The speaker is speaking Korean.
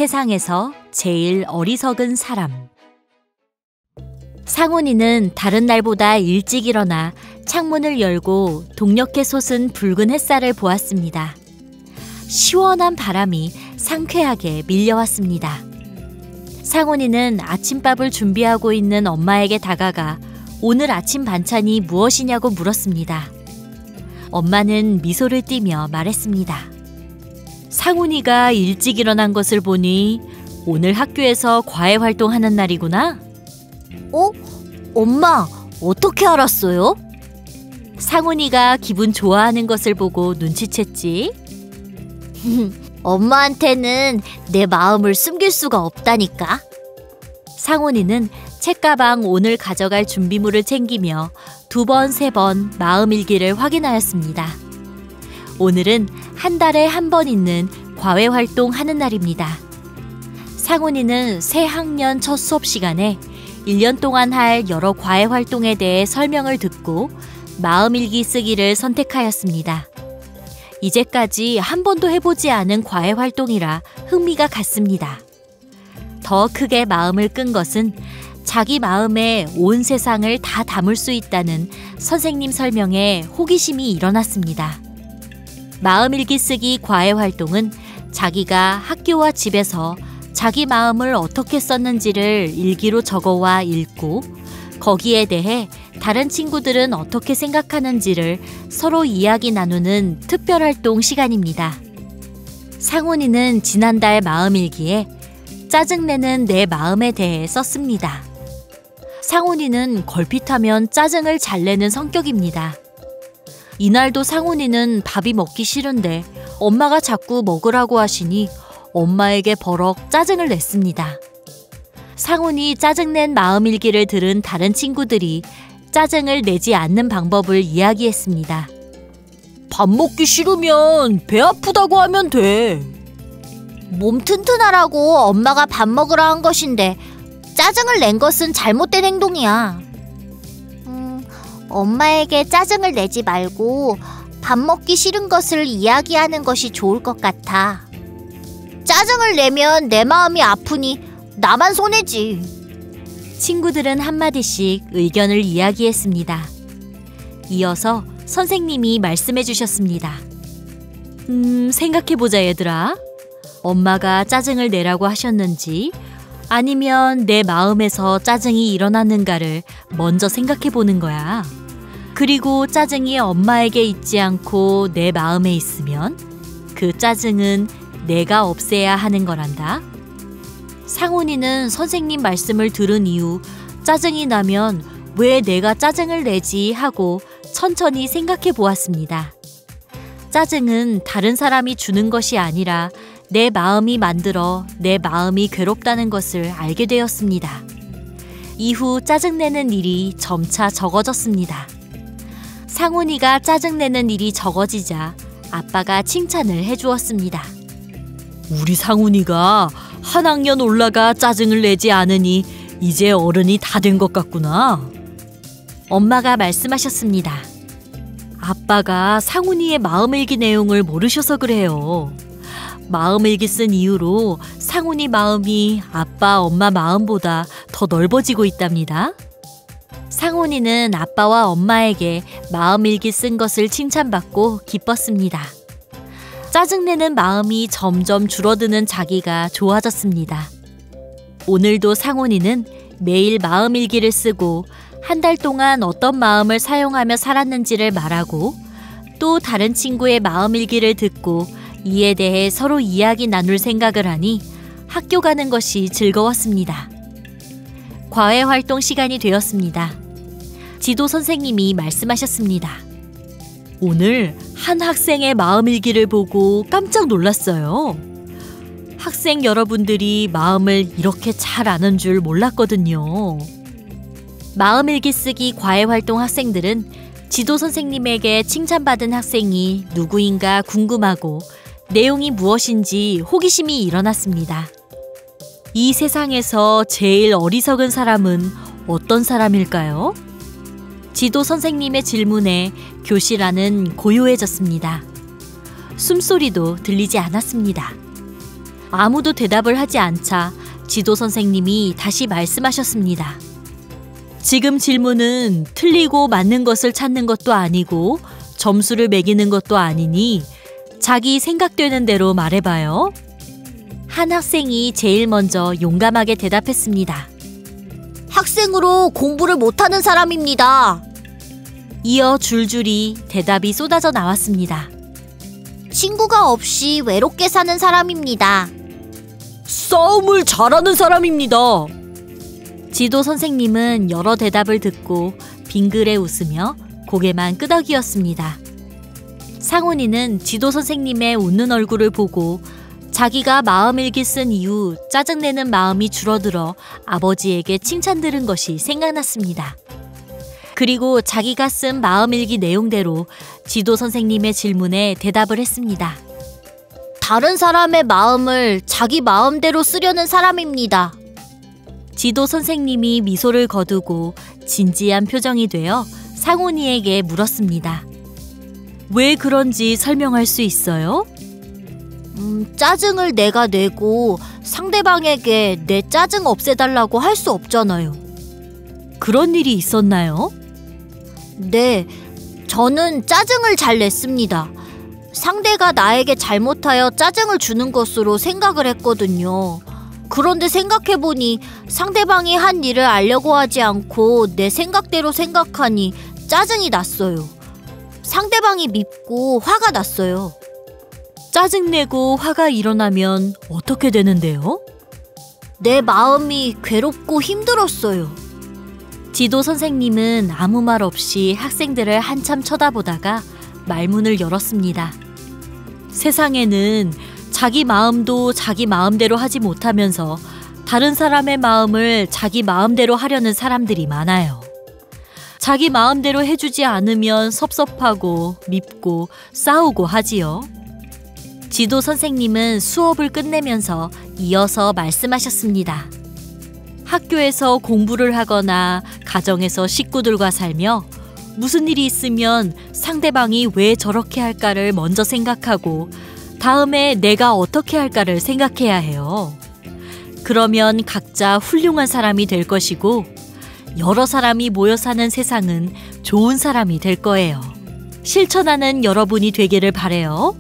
세상에서 제일 어리석은 사람. 상훈이는 다른 날보다 일찍 일어나 창문을 열고 동력해 솟은 붉은 햇살을 보았습니다. 시원한 바람이 상쾌하게 밀려왔습니다. 상훈이는 아침밥을 준비하고 있는 엄마에게 다가가 오늘 아침 반찬이 무엇이냐고 물었습니다. 엄마는 미소를 띠며 말했습니다. 상훈이가 일찍 일어난 것을 보니 오늘 학교에서 과외 활동하는 날이구나. 엄마, 어떻게 알았어요? 상훈이가 기분 좋아하는 것을 보고 눈치챘지. 엄마한테는 내 마음을 숨길 수가 없다니까. 상훈이는 책가방 오늘 가져갈 준비물을 챙기며 2번, 3번 마음일기를 확인하였습니다. 오늘은 한 달에 한 번 있는 과외 활동하는 날입니다. 상훈이는 새 학년 첫 수업 시간에 1년 동안 할 여러 과외 활동에 대해 설명을 듣고 마음일기 쓰기를 선택하였습니다. 이제까지 한 번도 해보지 않은 과외 활동이라 흥미가 갔습니다. 더 크게 마음을 끈 것은 자기 마음에 온 세상을 다 담을 수 있다는 선생님 설명에 호기심이 일어났습니다. 마음일기 쓰기 과외 활동은 자기가 학교와 집에서 자기 마음을 어떻게 썼는지를 일기로 적어와 읽고 거기에 대해 다른 친구들은 어떻게 생각하는지를 서로 이야기 나누는 특별활동 시간입니다. 상훈이는 지난달 마음일기에 짜증내는 내 마음에 대해 썼습니다. 상훈이는 걸핏하면 짜증을 잘 내는 성격입니다. 이날도 상훈이는 밥이 먹기 싫은데 엄마가 자꾸 먹으라고 하시니 엄마에게 버럭 짜증을 냈습니다. 상훈이 짜증낸 마음일기를 들은 다른 친구들이 짜증을 내지 않는 방법을 이야기했습니다. 밥 먹기 싫으면 배 아프다고 하면 돼. 몸 튼튼하라고 엄마가 밥 먹으라 한 것인데 짜증을 낸 것은 잘못된 행동이야. 엄마에게 짜증을 내지 말고 밥 먹기 싫은 것을 이야기하는 것이 좋을 것 같아. 짜증을 내면 내 마음이 아프니 나만 손해지. 친구들은 한마디씩 의견을 이야기했습니다. 이어서 선생님이 말씀해 주셨습니다. 생각해보자 얘들아. 엄마가 짜증을 내라고 하셨는지 아니면 내 마음에서 짜증이 일어났는가를 먼저 생각해보는 거야. 그리고 짜증이 엄마에게 있지 않고 내 마음에 있으면 그 짜증은 내가 없애야 하는 거란다. 상훈이는 선생님 말씀을 들은 이후 짜증이 나면 왜 내가 짜증을 내지 하고 천천히 생각해 보았습니다. 짜증은 다른 사람이 주는 것이 아니라 내 마음이 만들어 내 마음이 괴롭다는 것을 알게 되었습니다. 이후 짜증내는 일이 점차 적어졌습니다. 상훈이가 짜증내는 일이 적어지자 아빠가 칭찬을 해주었습니다. 우리 상훈이가 한 학년 올라가 짜증을 내지 않으니 이제 어른이 다 된 것 같구나. 엄마가 말씀하셨습니다. 아빠가 상훈이의 마음일기 내용을 모르셔서 그래요. 마음일기 쓴 이후로 상훈이 마음이 아빠, 엄마 마음보다 더 넓어지고 있답니다. 상훈이는 아빠와 엄마에게 마음일기 쓴 것을 칭찬받고 기뻤습니다. 짜증내는 마음이 점점 줄어드는 자기가 좋아졌습니다. 오늘도 상훈이는 매일 마음일기를 쓰고 한 달 동안 어떤 마음을 사용하며 살았는지를 말하고 또 다른 친구의 마음일기를 듣고 이에 대해 서로 이야기 나눌 생각을 하니 학교 가는 것이 즐거웠습니다. 과외 활동 시간이 되었습니다. 지도 선생님이 말씀하셨습니다. 오늘 한 학생의 마음일기를 보고 깜짝 놀랐어요. 학생 여러분들이 마음을 이렇게 잘 아는 줄 몰랐거든요. 마음일기 쓰기 과외 활동 학생들은 지도 선생님에게 칭찬받은 학생이 누구인가 궁금하고 내용이 무엇인지 호기심이 일어났습니다. 이 세상에서 제일 어리석은 사람은 어떤 사람일까요? 지도 선생님의 질문에 교실 안은 고요해졌습니다. 숨소리도 들리지 않았습니다. 아무도 대답을 하지 않자 지도 선생님이 다시 말씀하셨습니다. 지금 질문은 틀리고 맞는 것을 찾는 것도 아니고 점수를 매기는 것도 아니니 자기 생각되는 대로 말해봐요. 한 학생이 제일 먼저 용감하게 대답했습니다. 학생으로 공부를 못하는 사람입니다. 이어 줄줄이 대답이 쏟아져 나왔습니다. 친구가 없이 외롭게 사는 사람입니다. 싸움을 잘하는 사람입니다. 지도 선생님은 여러 대답을 듣고 빙그레 웃으며 고개만 끄덕이었습니다. 상훈이는 지도 선생님의 웃는 얼굴을 보고 자기가 마음일기 쓴 이후 짜증내는 마음이 줄어들어 아버지에게 칭찬 들은 것이 생각났습니다. 그리고 자기가 쓴 마음일기 내용대로 지도 선생님의 질문에 대답을 했습니다. 다른 사람의 마음을 자기 마음대로 쓰려는 사람입니다. 지도 선생님이 미소를 거두고 진지한 표정이 되어 상훈이에게 물었습니다. 왜 그런지 설명할 수 있어요? 짜증을 내가 내고 상대방에게 내 짜증 없애달라고 할 수 없잖아요. 그런 일이 있었나요? 네, 저는 짜증을 잘 냈습니다. 상대가 나에게 잘못하여 짜증을 주는 것으로 생각을 했거든요. 그런데 생각해보니 상대방이 한 일을 알려고 하지 않고 내 생각대로 생각하니 짜증이 났어요. 상대방이 밉고 화가 났어요. 짜증내고 화가 일어나면 어떻게 되는데요? 내 마음이 괴롭고 힘들었어요. 지도 선생님은 아무 말 없이 학생들을 한참 쳐다보다가 말문을 열었습니다. 세상에는 자기 마음도 자기 마음대로 하지 못하면서 다른 사람의 마음을 자기 마음대로 하려는 사람들이 많아요. 자기 마음대로 해주지 않으면 섭섭하고 밉고 싸우고 하지요. 지도 선생님은 수업을 끝내면서 이어서 말씀하셨습니다. 학교에서 공부를 하거나 가정에서 식구들과 살며 무슨 일이 있으면 상대방이 왜 저렇게 할까를 먼저 생각하고 다음에 내가 어떻게 할까를 생각해야 해요. 그러면 각자 훌륭한 사람이 될 것이고 여러 사람이 모여 사는 세상은 좋은 사람이 될 거예요. 실천하는 여러분이 되기를 바라요.